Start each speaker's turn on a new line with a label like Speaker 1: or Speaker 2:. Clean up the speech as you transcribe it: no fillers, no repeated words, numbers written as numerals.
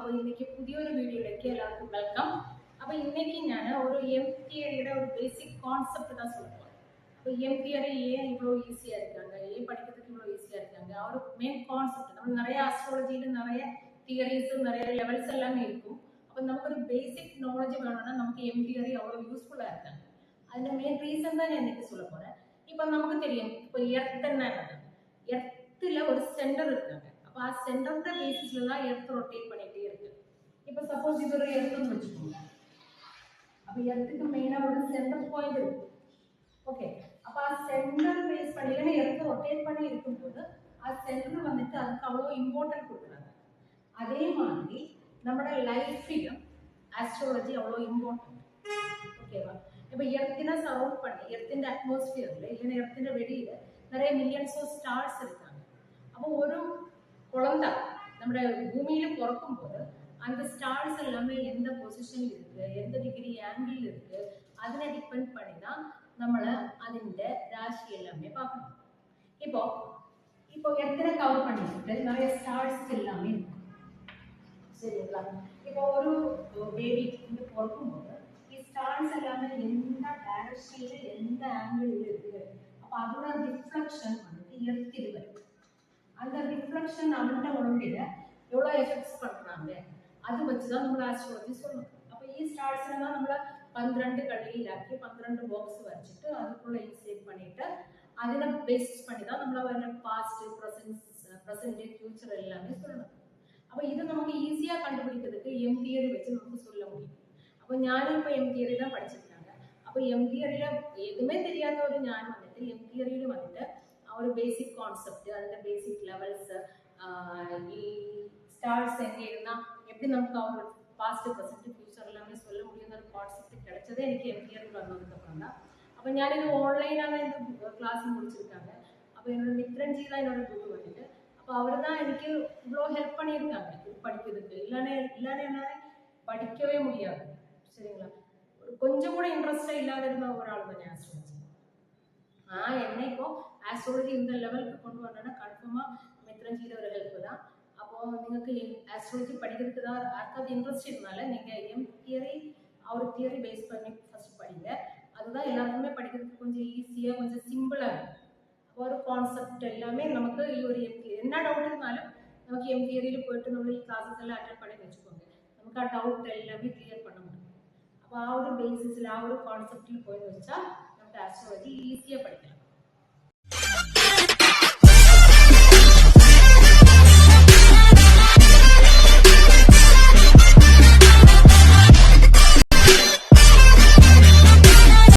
Speaker 1: അപ്പോൾ ഇന്നേക്ക് പുതിയൊരു വീഡിയോയിലേക്ക് എല്ലാവർക്കും വെൽക്കം. അപ്പോൾ ഇന്നേക്ക് ഞാൻ ஒரு எம் தியரியோட ஒரு பேசிக் கான்செப்ட் தான் சொல்ல போறேன். அப்போ எம் தியரி ஏன் இவ்வளோ ஈஸியாக இருக்காங்க, ஏன் படிக்கிறதுக்கு இவ்வளோ ஈஸியாக இருக்காங்க, ஒரு மெயின் கான்செப்ட். நம்ம நிறைய ஆஸ்ட்ராலஜியில் நிறைய தியரிஸ் நிறைய லெவல்ஸ் எல்லாமே இருக்கும். அப்போ நமக்கு ஒரு பேசிக் நாலேஜ் வேணும்னா நமக்கு எம் தியரி அவ்வளோ யூஸ்ஃபுல்லாக இருக்காங்க. அதில் மெயின் ரீசன் தான் நான் இன்னைக்கு சொல்ல போகிறேன். இப்போ நமக்கு தெரியும், இப்போ எர்த்துன்னா என்ன, எர்த்தில் ஒரு சென்டர் இருக்காங்க. அப்போ ஆ சென்டர் பேசிஸில் தான் எர்த் ரொட்டேட் பண்ணிகிட்டே இருக்கு. இப்போ சப்போஸ் இது ஒரு எர்த்துன்னு வச்சுக்கோங்க. அப்போ எர்த்துக்கு மெயினாக ஒரு சென்டர் பாயிண்ட் இருக்கு. ஓகே, அப்போ ஆ சென்டர் பேஸ் பண்ணி ஏன்னா எர்த்து ரொட்டேட் பண்ணி இருக்கும்போது ஆ சென்டர் வந்துட்டு அதுக்கு அவ்வளோ இம்பார்ட்டன்ட் கொடுக்குறாங்க. அதே மாதிரி நம்மளோட லைஃப்லையும் ஆஸ்ட்ராலஜி அவ்வளோ இம்பார்ட்டன்ட். ஓகேவா? இப்போ எர்த்தினை சரௌண்ட் பண்ணி எர்த்திൻ്റെ அட்மாஸ்பியரில் இல்லைன்னா எர்த்திൻ്റെ வெளியில் நிறைய மில்லியன்ஸ் ஆஃப் ஸ்டார்ஸ் இருக்காங்க. அப்போ ஒரு குழந்தை நம்ம பூமியில் பிறக்கும்போது அந்த ஸ்டார்ஸ் எல்லாமே எந்த பொசிஷன் இருக்கு, எந்த டிகிரி ஆங்கிள் இருக்கு, அதனை டிபெண்ட் பண்ணி தான் நம்மளை அதிൻ്റെ ராசி எல்லாமே பார்க்கணும். இப்போ இப்போ எர்த்தினை கவர் பண்ணிட்டு நிறைய ஸ்டார்ஸ் எல்லாமே இருக்கு. சரிங்களா? இப்போ ஒரு பேபி வந்து பிறக்கும்போது ஸ்டார்ஸ் எல்லாமே எந்த டைரக்ஷன்ல எந்த ஆங்கிள் இருக்கு, அப்போ அதோட ரிஃப்ளெக்ஷன் வந்துட்டு எர்த்தில் வருது. அந்த ரிஃப்ளெக்ஷன் அவன்கிட்ட உடம்புல எவ்வளோ எஃபெக்ட்ஸ் பண்ணுறாங்க அது வச்சு தான் நம்மளை ஆஸ்ட்ராலஜி சொல்லணும். அப்போ ஸ்டார்ஸ் எல்லாம் நம்மளை 12 கடையிலாக்கி 12 பாக்ஸ் வச்சுட்டு அதுக்குள்ள இன்சேட் பண்ணிட்டு அதில் பேசிஸ் பண்ணி தான் நம்மள பாஸ்ட் ப்ரெசன்ட் ஃபியூச்சர் எல்லாமே சொல்லணும். அப்போ இது நமக்கு ஈஸியாக கண்டுபிடிக்கிறதுக்கு எம் தியரி வச்சு நமக்கு சொல்ல முடியும். அப்போ ஞானம் இப்போ எம் தியரி தான் படிச்சிருக்காங்க. அப்போ எம் தியரியில் எதுவுமே தெரியாத ஒரு ஞானம் வந்துட்டு எம் தியரியில் வந்துட்டு ஒரு பேசிக் கான்செப்ட், அதில் பேசிக் லெவல்ஸ், ஸ்டார்ஸ் எங்கே இருந்தால் எப்படி நமக்கு அவங்க பாஸ்ட் ப்ரெசன்ட் ஃபியூச்சர் எல்லாமே சொல்ல முடியுங்கிற கான்செப்ட் கிடைச்சதே எனக்கு எம் தியரி வந்ததுக்கப்புறம் தான். அப்போ ഞാനിത് ഓൺലൈനാണ് இந்த கிளாஸ் முடிச்சிருக்காங்க. அப்போ என்னோட மித்ரன்ஜி தான் என்னோட குரு வந்துட்டு. அப்போ அவர் தான் எனக்கு இவ்வளோ ஹெல்ப் பண்ணியிருக்காங்க இது படிக்கிறதுக்கு. இல்லைன்னா படிக்கவே முடியாது. சரிங்களா? ஒரு கொஞ்சம் கூட இன்ட்ரெஸ்டாக இல்லாத இருந்த ஒரு ஆள் தான் ஆஸ்ட்ராலஜி. என்ன இப்போ ஆஸ்ட்ராலஜி இந்த லெவலுக்கு கொண்டு வரணும்னா கன்ஃபார்மாக மித்ரன்ஜியில் ஒரு ஹெல்ப் தான். அப்போது നിങ്ങൾക്ക് ஆஸ்ட்ராலஜி படிக்கிறதுக்கு தான் யாருக்காவது இன்ட்ரெஸ்ட் இருந்தால நீங்கள் எம் தியரி அவர் தியரி பேஸ் பண்ணி ஃபஸ்ட் படிங்க. அதுதான் எல்லாருக்குமே படிக்கிறதுக்கு கொஞ்சம் ஈஸியாக கொஞ்சம் சிம்பிளாக இருக்கும். ஒரு கான்செப்ட் எல்லாமே நமக்கு ஒரு என்ன டவுட் இருந்தாலும் நமக்கு எம் தியரியில் போயிட்டு நம்ம கிளாஸஸ் எல்லாம் அட்டென்ட் பண்ணி வச்சுக்கோங்க. நமக்கு ஆ டவுட் எல்லாமே கிளியர் பண்ண முடியும். அப்போ ஒரு பேசிஸில் ஒரு கான்செப்டில் போய் வச்சா நமக்கு ஆஸ்ட்ராலஜி ஈஸியாக படிக்கலாம்.